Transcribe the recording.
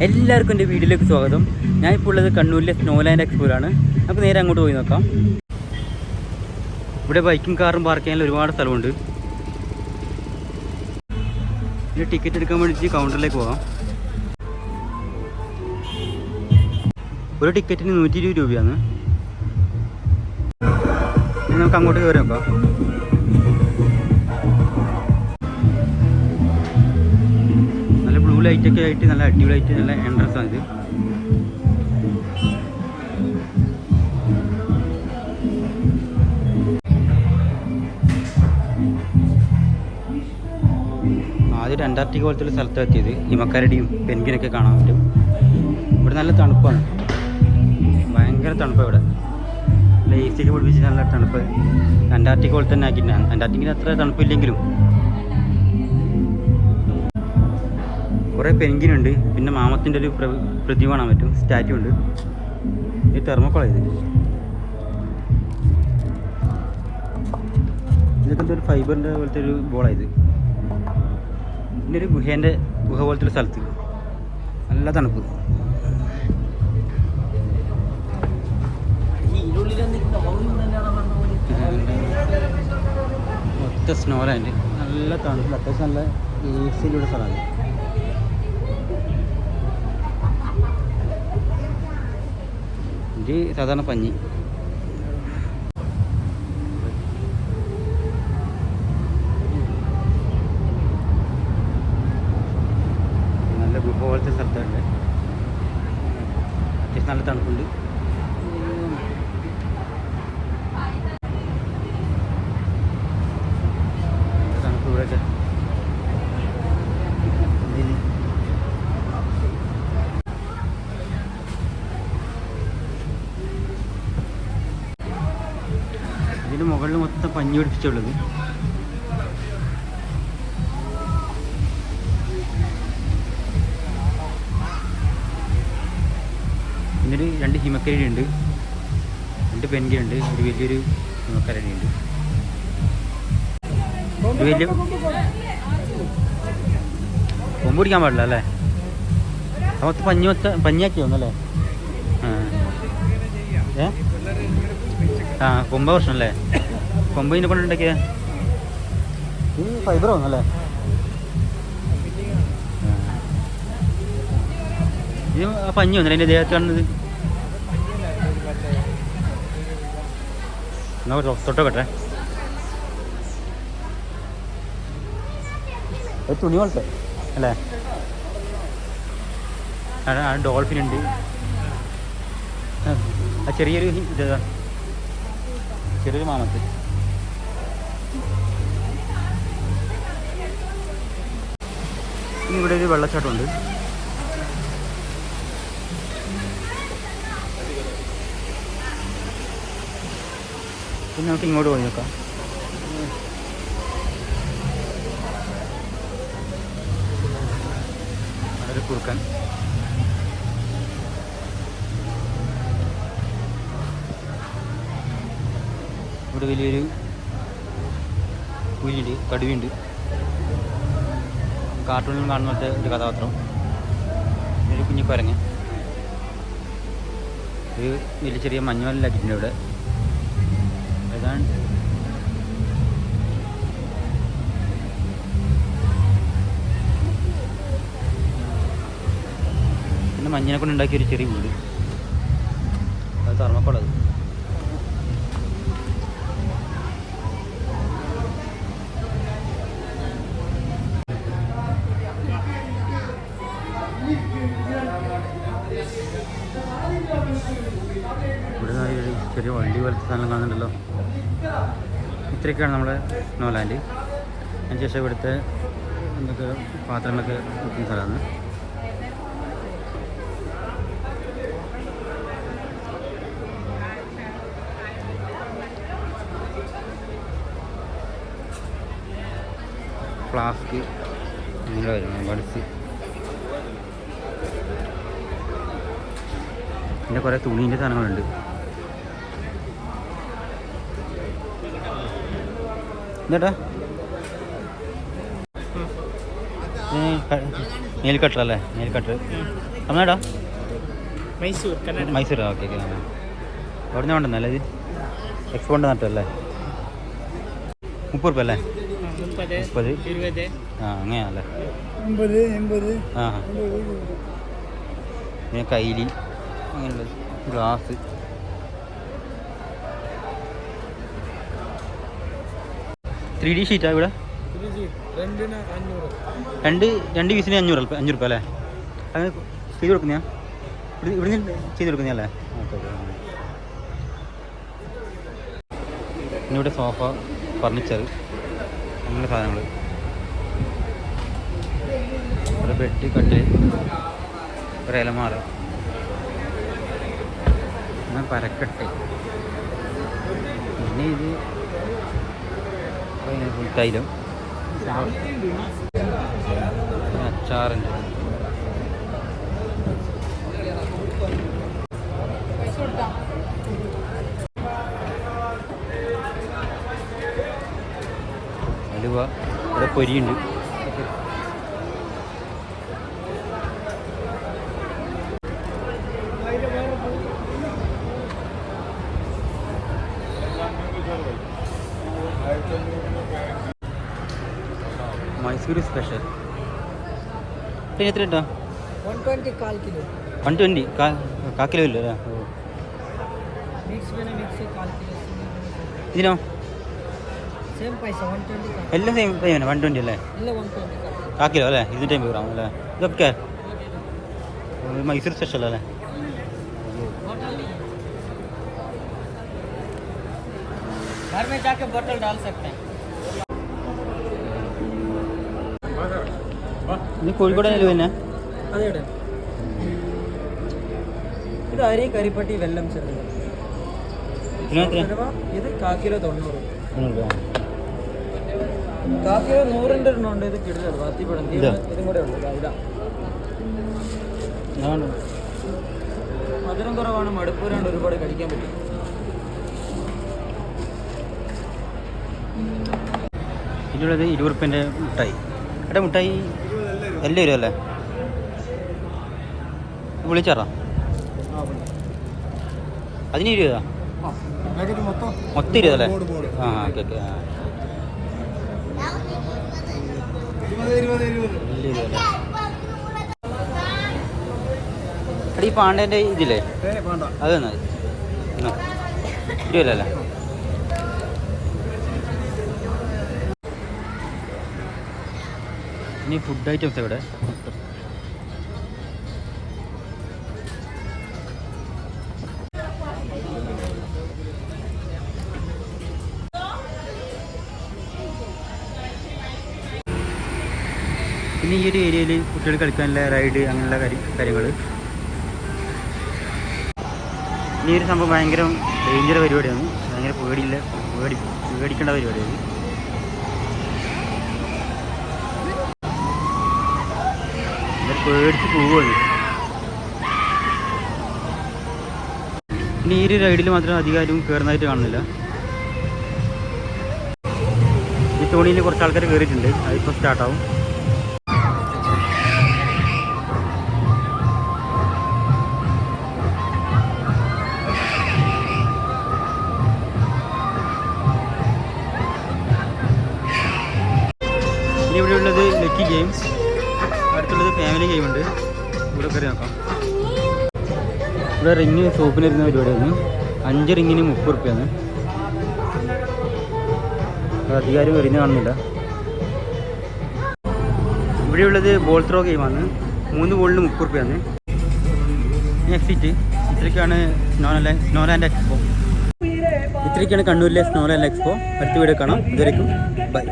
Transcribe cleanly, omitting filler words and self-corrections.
എല്ലാവർക്കും എൻ്റെ വീഡിയോയിലേക്ക് സ്വാഗതം. ഞാനിപ്പോൾ ഉള്ളത് കണ്ണൂരിലെ സ്നോലാൻഡ് എക്സ്പോയിലാണ്. നമുക്ക് നേരെ അങ്ങോട്ട് പോയി നോക്കാം. ഇവിടെ ബൈക്കും കാറും പാർക്ക് ചെയ്യാൻ ഒരുപാട് സ്ഥലമുണ്ട്. പിന്നെ ടിക്കറ്റ് എടുക്കാൻ വേണ്ടിയിട്ട് കൗണ്ടറിലേക്ക് പോകാം. ഒരു ടിക്കറ്റിന് 120 രൂപയാണ്. ഇനി നമുക്ക് അങ്ങോട്ട് കയറി നോക്കാം. നല്ല ബ്ലൂ ലൈറ്റൊക്കെ ആയിട്ട് നല്ല അടിപൊളിയായിട്ട് നല്ല എൻട്രൻസ് ആണ് ഇത്. ആദ്യം അന്റാർട്ടിക്ക പോലത്തെ സ്ഥലത്ത് എത്തിയത്. ഹിമക്കരടിയും പെൻഗ്വിനൊക്കെ കാണാൻ പറ്റും. ഇവിടെ നല്ല തണുപ്പാണ്, ഭയങ്കര തണുപ്പാണ് ഇവിടെ. നല്ല AC ഒക്കെ പിടിപ്പിച്ച് നല്ല തണുപ്പ്. അന്റാർട്ടിക്ക പോലെ തന്നെ ആക്കിയിട്ടാണ്. അന്റാർട്ടിക്കിന് അത്ര തണുപ്പില്ലെങ്കിലും കുറേ പെൻഗ്വിനുണ്ട്. പിന്നെ മാമത്തിൻ്റെ ഒരു പ്രതിമ കാണാൻ പറ്റും, സ്റ്റാറ്റ്യൂ ഉണ്ട്. ഇത് തെർമോക്കോളാണ് ഇത്. ഇതൊക്കെ എന്തൊരു ഫൈബറിൻ്റെ പോലത്തെ ഒരു ബോളാണ് ഇത്. പിന്നെ ഒരു ഗുഹ പോലത്തെ ഒരു സ്ഥലത്ത് നല്ല തണുപ്പ്. മൊത്തം സ്നോലാൻഡ്, നല്ല തണുപ്പ്, അത്യാവശ്യം നല്ല AC-യിലുള്ള സ്ഥലമാണ്. ഇത് സാധാരണ പഞ്ഞി. നല്ല ഗുഹ പോലത്തെ സ്ഥലത്തുണ്ട്. അത്യാവശ്യം നല്ല തണുപ്പുണ്ട്. തണുപ്പ് ഇവിടെയൊക്കെ ഇതിന് മുകളിൽ മൊത്തം പഞ്ഞി പിടിപ്പിച്ചുള്ളത്. പിന്നൊരു 2 ഹിമക്കരടി ഉണ്ട്, 2 പെൻഗ്വിൻ ഉണ്ട്, ഒരു വലിയൊരു ഹിമക്കരടി ഉണ്ട്. ഒരു വലിയ കൊമ്പ് പിടിക്കാൻ പാടില്ല അല്ലേ? മൊത്തം പഞ്ഞിയാക്കി വന്നല്ലേ? കൊമ്പ പ്രശ്നമല്ലേ? കൊമ്പ് ഇതിനെ കൊണ്ട് ഉണ്ടാക്കിയ ഇത് ഫൈബർ വന്നല്ലേ? ഇത് പഞ്ഞി വന്നല്ലേ എൻ്റെ ദേഹത്ത് കാണുന്നത്? എന്നാ തൊട്ടോട്ടെ. ഒരു തുണി പോലത്തെ അല്ലേ? ഡോൾഫിൻ ഉണ്ട്. ചെറിയൊരു ഇതാ, ചെറിയൊരു മാമത്ത്. ഇനി ഇവിടെ ഒരു വെള്ളച്ചാട്ടമുണ്ട്. പിന്നെ നമുക്ക് ഇങ്ങോട്ട് പോയി നോക്കാം. അതൊരു കുറുക്കൻ. ഇവിടെ വലിയൊരു പുലിയുണ്ട്, കടുവയുണ്ട്. കാർട്ടൂണിൽ കാണുന്ന പോലത്തെ ഒരു കഥാപാത്രം. ഒരു കുഞ്ഞു കുരങ്ങ്. ഒരു വലിയ ചെറിയ മഞ്ഞുമല്ലാക്കിയിട്ടുണ്ട് ഇവിടെ. ഏതാണ് പിന്നെ മഞ്ഞിനെ കൊണ്ട് ഉണ്ടാക്കിയൊരു ചെറിയ വീട്. അത് തെർമോക്കോളത്. ഇവിടെ ചെറിയ വണ്ടി പോലത്തെ സ്ഥലം കാണുന്നുണ്ടല്ലോ. ഇത്രയൊക്കെയാണ് നമ്മുടെ സ്നോലാൻഡ്. അതിനുശേഷം ഇവിടുത്തെ എന്തൊക്കെ പാത്രങ്ങളൊക്കെ വെക്കുന്ന സ്ഥലമാണ്. ഫ്ലാസ്ക് ഇങ്ങനെ വരുന്നു, ബഡ്സ്. പിന്നെ കുറേ തുണീൻ്റെ സാധനങ്ങളുണ്ട്. എന്താ നെയിൽ കട്ടർ അല്ലേ? നെയിൽ കട്ടർ തമിഴ്നാടാ? മൈസൂർ, കന്നഡ. മൈസൂർ. Okay okay. അവിടെ നിന്ന് വേണ്ടെന്നല്ലേ ഇത്? എക്സ്പോണ്ട് നട്ടല്ലേ? 30 രൂപ അല്ലേ? 30, 20. ആ അങ്ങനെയാണല്ലേ? 80. ആ പിന്നെ കൈലി അങ്ങനെയുള്ളത്, ഗ്ലാസ്. ത്രീ ഡി ഷീറ്റാണ് ഇവിടെ. രണ്ട് പീസിന് 500 രൂപ അല്ലേ? അങ്ങനെ ചെയ്ത് കൊടുക്കുന്നയാ? ഇവിടുന്ന് ചെയ്ത് കൊടുക്കുന്നതല്ലേ? Okay okay. പിന്നെ ഇവിടെ സോഫ, ഫർണിച്ചർ, അങ്ങനെ സാധനങ്ങൾ. ഇവിടെ ബെഡ്, കട്ടിൽ, ഒരു ഇലമാറ, പിന്നെ പരക്കട്ടെ. പിന്നെ ഇത് തൈലം, അച്ചാറുണ്ട്. അലുവ, ഇവിടെ പൊരിയുണ്ട്. മൈസൂർ സ്പെഷ്യൽ എത്ര ഉണ്ടോ? 120 കാൽ കിലോ. 120 കാ കിലോ ഇല്ല അല്ലേ? ഇതിനോ? എല്ലാം സെയിം ടൈമാണ്. 120 അല്ലേ? കാ കിലോ അല്ലേ? 250 ഗ്രാം അല്ലേ? ഇതൊക്കെ മൈസൂർ സ്പെഷ്യൽ അല്ലേ? घर में जाके बोतल डाल सकते हैं. ഇത് കോഴിക്കോട് പിന്നെ അതെ. ഇത് അരി, കരിപ്പട്ടി, വെല്ലം ചേർത്ത്. ഇത് കാക്കിലോ 90. കാക്കിലോ 100ന്റെ ഉണ്ട്. ഇത് കിടിലാണ്. വാത്തിപ്പഴം ഇതും കൂടെ ഉണ്ട്. ഇതാ മധുരം കുറവാണ്, മടുപ്പൂരാണ്ട് ഒരുപാട് കഴിക്കാൻ പറ്റും. ഇതിലുള്ളത് 20 രൂപേൻ്റെ മിഠായി. എടാ മിഠായി എല്ലാം വരും അല്ലേ? വിളിച്ചാറാ അതിന് 20 രൂപ മൊത്തം 20 അല്ലേ? ആ ഓക്കെ ഓക്കെ. എടാ ഈ പാണ്ടേൻ്റെ ഇതില്ലേ അത് തന്നെ 20 അല്ലേ? ഇനി ഫുഡ് ഐറ്റംസ് ഇവിടെ. പിന്നെ ഈ ഒരു ഏരിയയിൽ കുട്ടികൾ കളിക്കാനുള്ള റൈഡ് അങ്ങനെയുള്ള കാര്യങ്ങൾ. ഈ ഒരു സംഭവം ഭയങ്കര ഡേഞ്ചർ പരിപാടിയാണ്. ഭയങ്കര പേടിക്കേണ്ട പരിപാടിയാണ്. പേടിച്ച് പോവുകയാണ്. പിന്നെ ഈ ഒരു റൈഡിൽ മാത്രം അധികാരം കയറുന്നതായിട്ട് കാണുന്നില്ല. ഈ തോണിയിൽ കുറച്ച് ആൾക്കാർ കയറിയിട്ടുണ്ട്. അതിപ്പോൾ സ്റ്റാർട്ടാവും. ഇനി ഇവിടെ ഉള്ളത് ലക്കി ഗെയിം, അടുത്തുള്ളത് ഫാമിലി ഗെയിമുണ്ട്. ഇവിടെ കയറി നോക്കാം. ഇവിടെ റിങ് ഷോപ്പിലിരുന്ന പരിപാടിയാണ്. 5 റിങ്ങിന് 30 രൂപയാണ്. അധികാരം എറിഞ്ഞ് കാണുന്നില്ല. ഇവിടെയുള്ളത് ബോൾ ത്രോ ഗെയിമാണ്. 3 ബോളിന് 30 രൂപയാണ്. എക്സിറ്റ്. ഇത്രയ്ക്കാണ് Snowland expo. ഇത്രയ്ക്കാണ് കണ്ണൂരിലെ സ്നോലാൻഡ് എക്സ്പോ. അടുത്ത വീഡിയോ കാണാം. ഇതുവരെയ്ക്കും ബൈ.